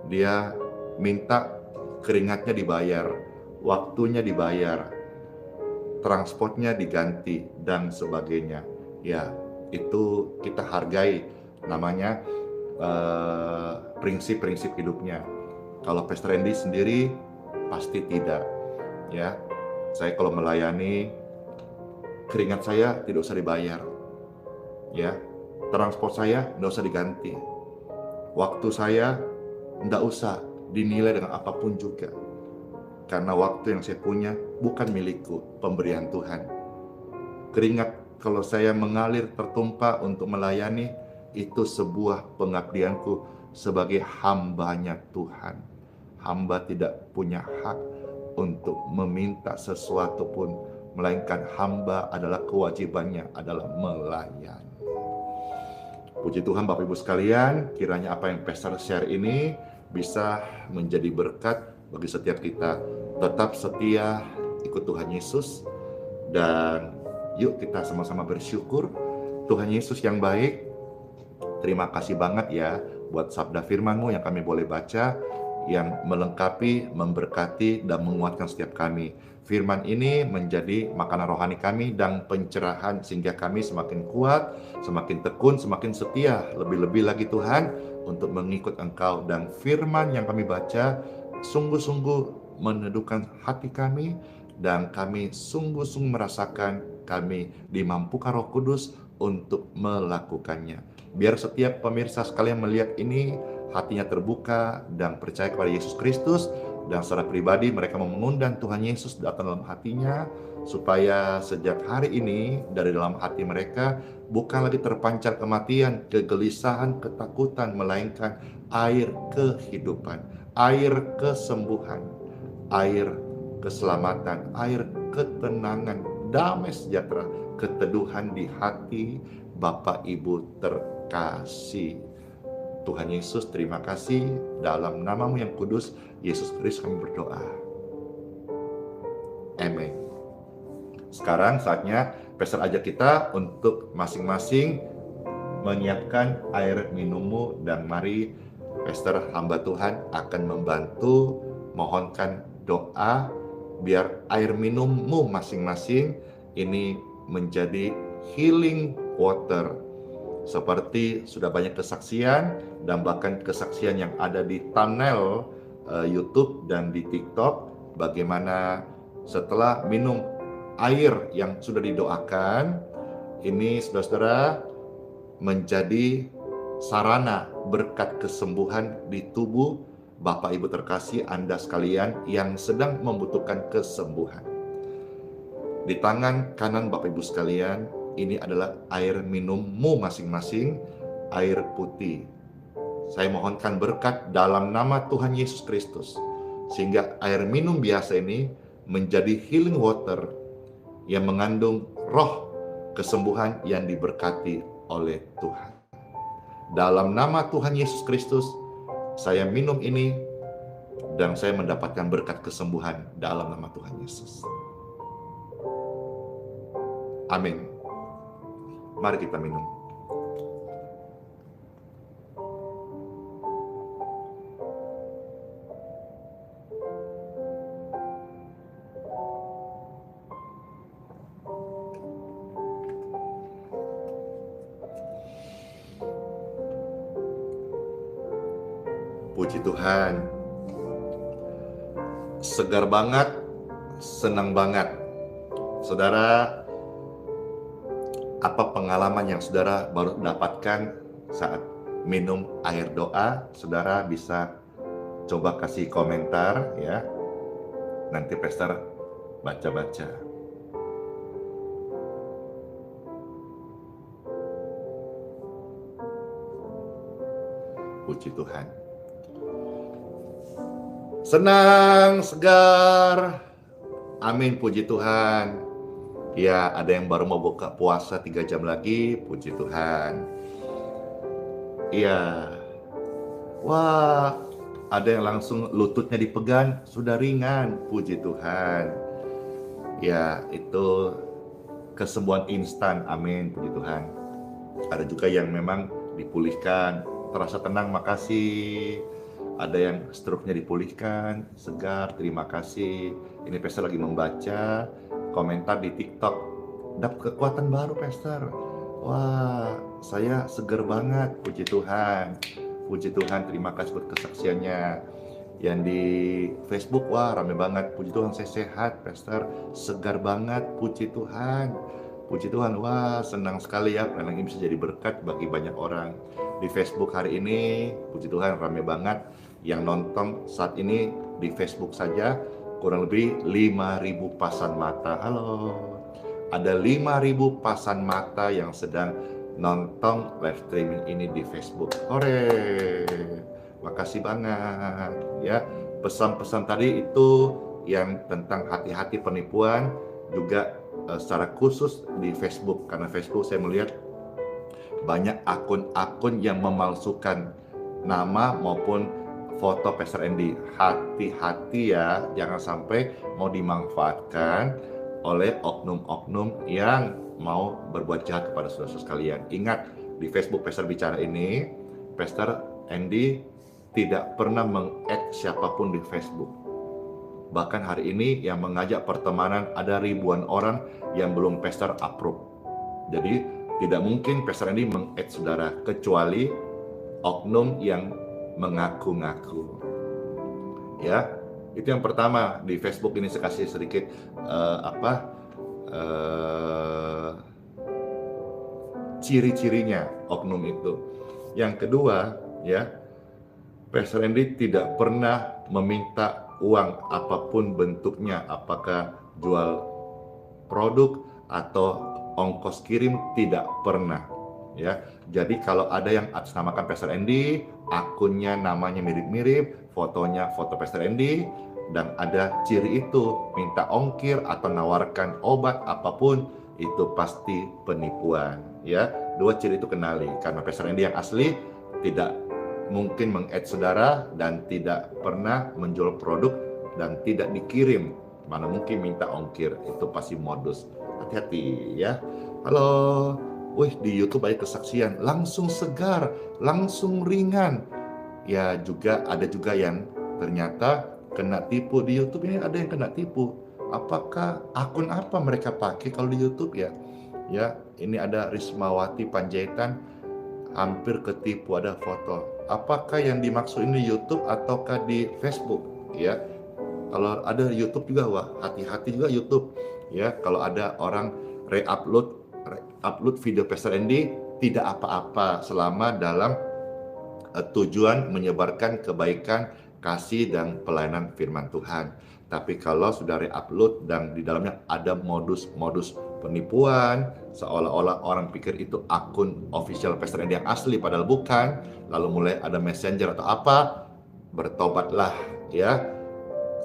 dia minta keringatnya dibayar, waktunya dibayar, transportnya diganti dan sebagainya. Ya, itu kita hargai, namanya prinsip-prinsip hidupnya. Kalau Pastor Randy sendiri pasti tidak. Ya, saya kalau melayani keringat saya tidak usah dibayar. Ya, transport saya tidak usah diganti, waktu saya tidak usah dinilai dengan apapun juga, karena waktu yang saya punya bukan milikku, pemberian Tuhan. Keringat kalau saya mengalir tertumpah untuk melayani, itu sebuah pengabdianku sebagai hambanya Tuhan. Hamba tidak punya hak untuk meminta sesuatu pun, melainkan hamba adalah kewajibannya adalah melayani. Puji Tuhan Bapak Ibu sekalian, kiranya apa yang Pastor share ini bisa menjadi berkat bagi setiap kita. Tetap setia ikut Tuhan Yesus, dan yuk kita sama-sama bersyukur. Tuhan Yesus yang baik, terima kasih banget ya buat sabda firman-Mu yang kami boleh baca, yang melengkapi, memberkati, dan menguatkan setiap kami. Firman ini menjadi makanan rohani kami dan pencerahan sehingga kami semakin kuat, semakin tekun, semakin setia, lebih-lebih lagi Tuhan untuk mengikut Engkau. Dan firman yang kami baca sungguh-sungguh meneduhkan hati kami, dan kami sungguh-sungguh merasakan kami dimampukan Roh Kudus untuk melakukannya. Biar setiap pemirsa sekalian melihat ini, hatinya terbuka dan percaya kepada Yesus Kristus, dan secara pribadi mereka mau mengundang Tuhan Yesus datang dalam hatinya, supaya sejak hari ini dari dalam hati mereka bukan lagi terpancar kematian, kegelisahan, ketakutan, melainkan air kehidupan, air kesembuhan, air keselamatan, air ketenangan, damai sejahtera, keteduhan di hati Bapak Ibu terkasih. Tuhan Yesus, terima kasih. Dalam nama-Mu yang kudus, Yesus Kristus, kami berdoa. Sekarang saatnya Pastor ajak kita untuk masing-masing menyiapkan air minummu, dan mari Pastor hamba Tuhan akan membantu mohonkan doa biar air minummu masing-masing ini menjadi healing water. Seperti sudah banyak kesaksian dan bahkan kesaksian yang ada di thumbnail YouTube dan di TikTok, bagaimana setelah minum air yang sudah didoakan, ini saudara-saudara menjadi sarana berkat kesembuhan di tubuh Bapak Ibu terkasih Anda sekalian yang sedang membutuhkan kesembuhan. Di tangan kanan Bapak Ibu sekalian, ini adalah air minummu masing-masing, air putih. Saya mohonkan berkat dalam nama Tuhan Yesus Kristus, sehingga air minum biasa ini menjadi healing water yang mengandung roh kesembuhan yang diberkati oleh Tuhan. Dalam nama Tuhan Yesus Kristus, saya minum ini dan saya mendapatkan berkat kesembuhan dalam nama Tuhan Yesus. Amin. Mari kita minum. Puji Tuhan. Segar banget, senang banget. Saudara, apa pengalaman yang saudara baru dapatkan saat minum air doa? Saudara bisa coba kasih komentar ya. Nanti Pastor baca-baca. Puji Tuhan. Senang, segar. Amin, puji Tuhan. Ya, ada yang baru mau buka puasa 3 jam lagi, puji Tuhan. Iya. Wah, ada yang langsung lututnya dipegang, sudah ringan, puji Tuhan. Ya, itu kesembuhan instan, amin, puji Tuhan. Ada juga yang memang dipulihkan, terasa tenang, makasih. Ada yang stroke-nya dipulihkan, segar, terima kasih. Ini Pastor lagi membaca komentar di TikTok, dapat kekuatan baru Pastor. Wah, saya segar banget, puji Tuhan. Puji Tuhan, terima kasih buat kesaksiannya. Yang di Facebook, wah rame banget, puji Tuhan saya sehat Pastor, segar banget, puji Tuhan. Puji Tuhan, wah senang sekali ya, karena ini bisa jadi berkat bagi banyak orang. Di Facebook hari ini, puji Tuhan rame banget. Yang nonton saat ini di Facebook saja kurang lebih 5.000 pasan mata. Halo, ada 5.000 pasan mata yang sedang nonton live streaming ini di Facebook. Hore, makasih banget ya. Pesan-pesan tadi itu yang tentang hati-hati penipuan juga secara khusus di Facebook, karena Facebook saya melihat banyak akun-akun yang memalsukan nama maupun foto Pastor Andy. Hati-hati ya, jangan sampai mau dimanfaatkan oleh oknum-oknum yang mau berbuat jahat kepada saudara-saudara sekalian. Ingat, di Facebook Pastor bicara ini, Pastor Andy tidak pernah meng-add siapapun di Facebook. Bahkan hari ini yang mengajak pertemanan ada ribuan orang yang belum Pastor approve. Jadi tidak mungkin Pastor Andy meng-add saudara, kecuali oknum yang mengaku-ngaku. Ya, itu yang pertama di Facebook ini. Saya kasih sedikit ciri-cirinya oknum itu. Yang kedua, ya, Pastor Andy tidak pernah meminta uang apapun bentuknya, apakah jual produk atau ongkos kirim, tidak pernah. Ya, jadi kalau ada yang atasnamakan Pastor Andy, akunnya namanya mirip-mirip, fotonya foto Pastor Andy, dan ada ciri itu, minta ongkir atau nawarkan obat apapun, itu pasti penipuan. Ya, dua ciri itu kenali, karena Pastor Andy yang asli tidak mungkin meng-add saudara dan tidak pernah menjual produk dan tidak dikirim Mana mungkin minta ongkir, itu pasti modus. Hati-hati ya. Halo, wih di YouTube ada kesaksian, langsung segar, langsung ringan. Ya juga ada juga yang ternyata kena tipu di YouTube ini, ada yang kena tipu. Apakah akun apa mereka pakai kalau di YouTube ya? Ya, ini ada Rismawati Panjaitan hampir ketipu, ada foto. Apakah yang dimaksud ini YouTube ataukah di Facebook? Ya, kalau ada YouTube juga, wah hati-hati juga YouTube. Ya, kalau ada orang upload video Pastor Andy, tidak apa-apa selama dalam tujuan menyebarkan kebaikan, kasih, dan pelayanan firman Tuhan. Tapi kalau sudah re-upload dan di dalamnya ada modus-modus penipuan, seolah-olah orang pikir itu akun official Pastor Andy yang asli, padahal bukan, lalu mulai ada messenger atau apa, bertobatlah ya,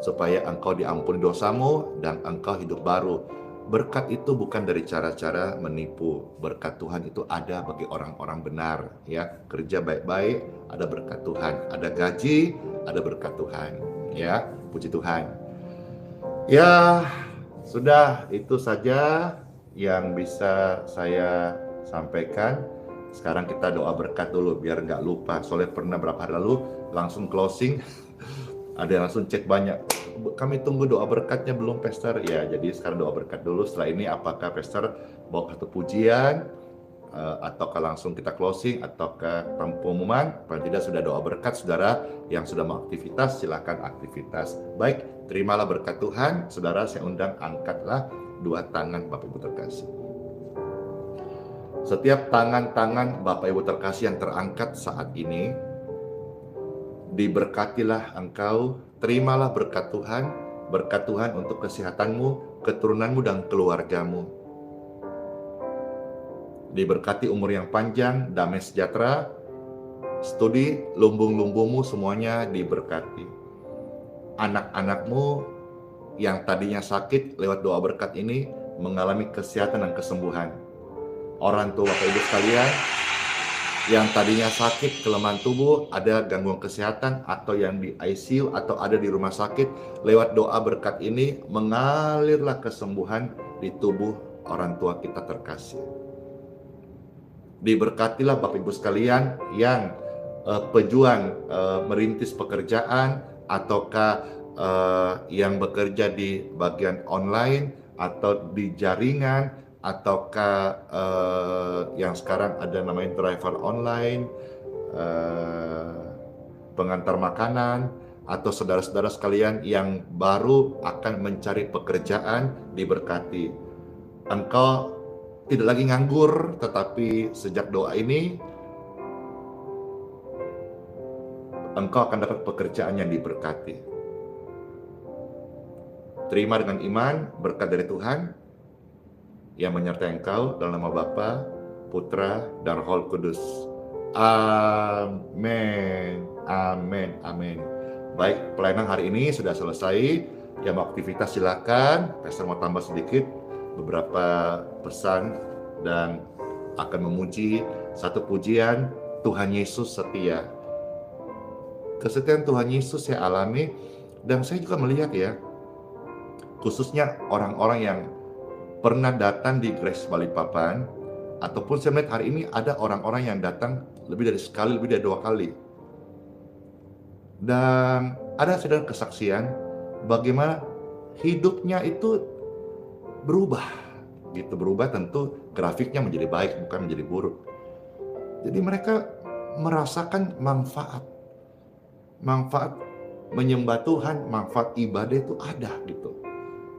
supaya engkau diampuni dosamu dan engkau hidup baru. Berkat itu bukan dari cara-cara menipu. Berkat Tuhan itu ada bagi orang-orang benar, ya. Kerja baik-baik, ada berkat Tuhan. Ada gaji, ada berkat Tuhan, ya. Puji Tuhan. Ya, sudah itu saja yang bisa saya sampaikan. Sekarang kita doa berkat dulu biar nggak lupa. Soalnya pernah berapa hari lalu langsung closing, ada yang langsung cek banyak, kami tunggu doa berkatnya belum Pastor. Ya, jadi sekarang doa berkat dulu. Setelah ini apakah Pastor bawa satu pujian, ataukah langsung kita closing, ataukah pengumuman? Paling tidak sudah doa berkat. Saudara yang sudah mau aktivitas, silakan aktivitas. Baik, terimalah berkat Tuhan. Saudara, saya undang, angkatlah dua tangan Bapak Ibu terkasih. Setiap tangan-tangan Bapak Ibu terkasih yang terangkat saat ini, diberkatilah engkau, terimalah berkat Tuhan untuk kesehatanmu, keturunanmu, dan keluargamu. Diberkati umur yang panjang, damai sejahtera, studi, lumbung-lumbungmu semuanya diberkati. Anak-anakmu yang tadinya sakit lewat doa berkat ini mengalami kesehatan dan kesembuhan. Orang tua Bapak Ibu sekalian, yang tadinya sakit, kelemahan tubuh, ada gangguan kesehatan, atau yang di ICU, atau ada di rumah sakit, lewat doa berkat ini, mengalirlah kesembuhan di tubuh orang tua kita terkasih. Diberkatilah Bapak Ibu sekalian yang pejuang merintis pekerjaan, ataukah yang bekerja di bagian online, atau di jaringan, ataukah yang sekarang ada namanya driver online, pengantar makanan, atau saudara-saudara sekalian yang baru akan mencari pekerjaan, diberkati. Engkau tidak lagi nganggur, tetapi sejak doa ini engkau akan dapat pekerjaan yang diberkati. Terima dengan iman berkat dari Tuhan yang menyertai engkau dalam nama Bapa, Putra, dan Roh Kudus. Amin, amin, amin. Baik, pelayanan hari ini sudah selesai. Yang mau aktivitas silakan. Pastor mau tambah sedikit beberapa pesan dan akan memuji satu pujian, Tuhan Yesus setia. Kesetiaan Tuhan Yesus saya alami, dan saya juga melihat ya, khususnya orang-orang yang pernah datang di Grace Balikpapan, ataupun saya melihat hari ini ada orang-orang yang datang lebih dari sekali, lebih dari 2 kali. Dan ada sedang kesaksian bagaimana hidupnya itu berubah. Gitu, berubah, tentu grafiknya menjadi baik, bukan menjadi buruk. Jadi mereka merasakan manfaat menyembah Tuhan, manfaat ibadah itu ada gitu.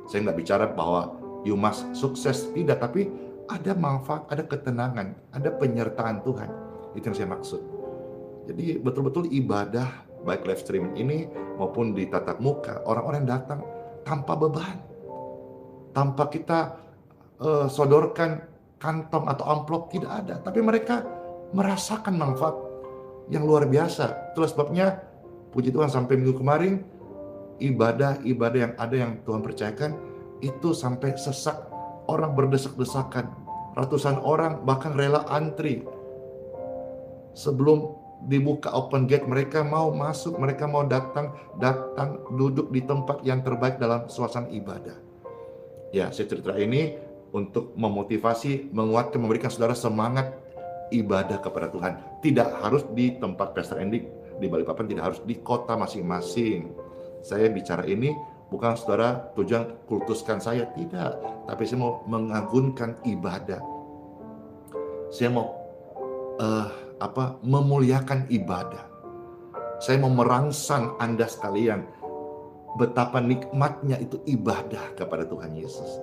Saya nggak bicara bahwa you must sukses, tidak, tapi ada manfaat, ada ketenangan, ada penyertaan Tuhan. Itu yang saya maksud. Jadi betul-betul ibadah, baik live streaming ini maupun di tatap muka, orang-orang datang tanpa beban, tanpa kita sodorkan kantong atau amplop, tidak ada. Tapi mereka merasakan manfaat yang luar biasa. Itulah sebabnya, puji Tuhan, sampai minggu kemarin, ibadah-ibadah yang ada yang Tuhan percayakan, itu sampai sesak, orang berdesak-desakan, ratusan orang bahkan rela antri sebelum dibuka open gate, mereka mau masuk, mereka mau datang duduk di tempat yang terbaik dalam suasana ibadah. Ya, saya cerita ini untuk memotivasi, menguatkan, memberikan saudara semangat ibadah kepada Tuhan. Tidak harus di tempat Pastor Andy di Balikpapan, tidak harus di kota masing-masing. Saya bicara ini bukan saudara tujuan kultuskan saya, tidak. Tapi saya mau mengagungkan ibadah. Saya mau memuliakan ibadah. Saya mau merangsang Anda sekalian betapa nikmatnya itu ibadah kepada Tuhan Yesus.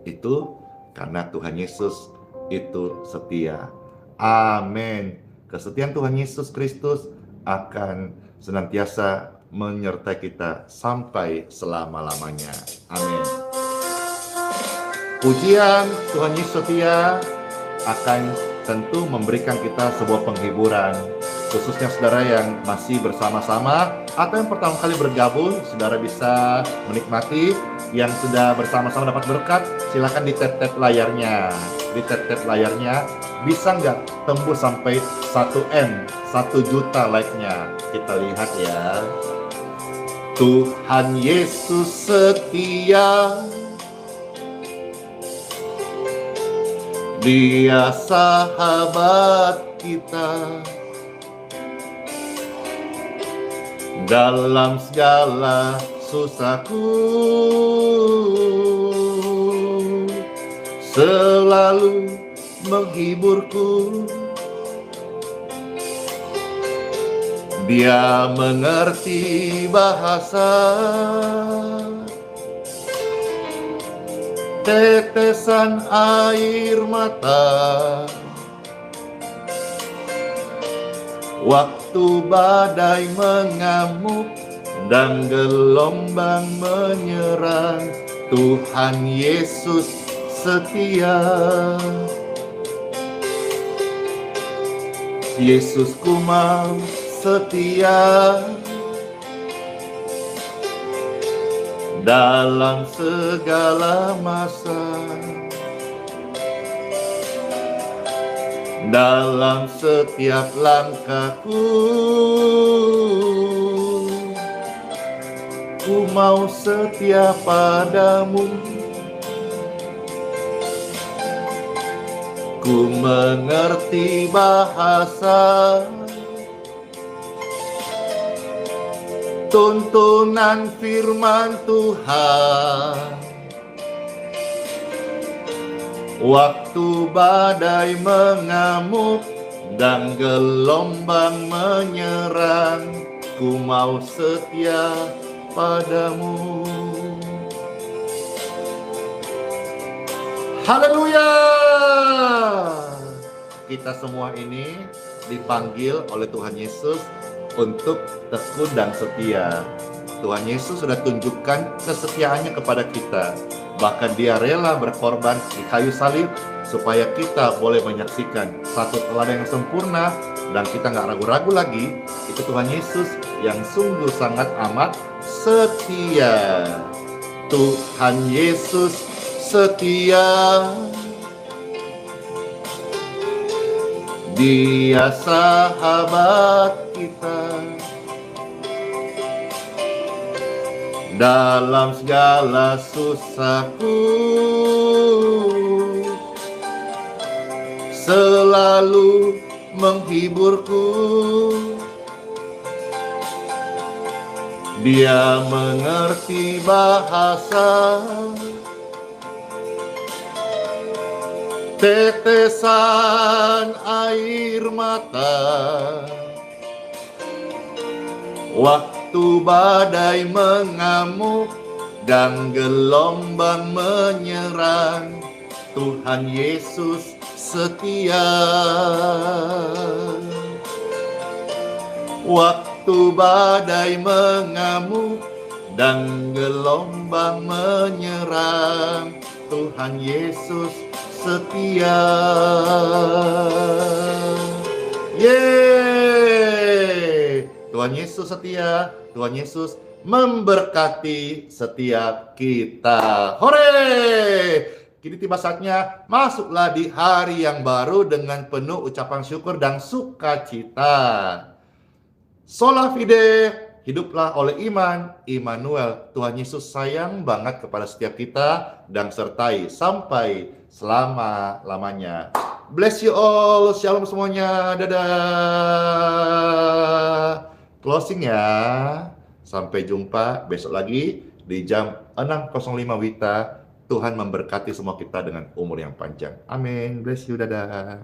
Itu karena Tuhan Yesus itu setia. Amin. Kesetiaan Tuhan Yesus Kristus akan senantiasa menyertai kita sampai selama-lamanya. Amin. Pujian Tuhan Yesus setia akan tentu memberikan kita sebuah penghiburan, khususnya saudara yang masih bersama-sama atau yang pertama kali bergabung. Saudara bisa menikmati, yang sudah bersama-sama dapat berkat, silakan di-tap-tap layarnya. Di-tap-tap layarnya, bisa nggak tembus sampai 1M, 1 juta like-nya. Kita lihat ya. Tuhan Yesus setia, Dia sahabat kita dalam segala susahku, selalu menghiburku. Dia mengerti bahasa tetesan air mata, waktu badai mengamuk dan gelombang menyerang. Tuhan Yesus setia. Yesusku mau setia dalam segala masa, dalam setiap langkahku. Ku mau setia padamu, ku mengerti bahasa tuntunan firman Tuhan. Waktu badai mengamuk dan gelombang menyerang, ku mau setia padamu. Haleluya! Kita semua ini dipanggil oleh Tuhan Yesus untuk tekun dan setia. Tuhan Yesus sudah tunjukkan kesetiaannya kepada kita. Bahkan Dia rela berkorban di kayu salib supaya kita boleh menyaksikan satu teladan yang sempurna, dan kita nggak ragu-ragu lagi. Itu Tuhan Yesus yang sungguh sangat amat setia. Tuhan Yesus setia. Dia sahabat kita dalam segala susahku, selalu menghiburku. Dia mengerti bahasa tetesan air mata, waktu badai mengamuk dan gelombang menyerang. Tuhan Yesus setia. Waktu badai mengamuk dan gelombang menyerang, Tuhan Yesus setia. Yeay! Tuhan Yesus setia. Tuhan Yesus memberkati setiap kita. Hore! Kini tiba saatnya masuklah di hari yang baru dengan penuh ucapan syukur dan sukacita. Sola fide, hiduplah oleh iman. Immanuel, Tuhan Yesus sayang banget kepada setiap kita dan sertai sampai selama-lamanya. Bless you all, shalom semuanya, dadah. Closing ya. Sampai jumpa besok lagi di jam 6.05 WITA. Tuhan memberkati semua kita dengan umur yang panjang. Amin. Bless you, dadah.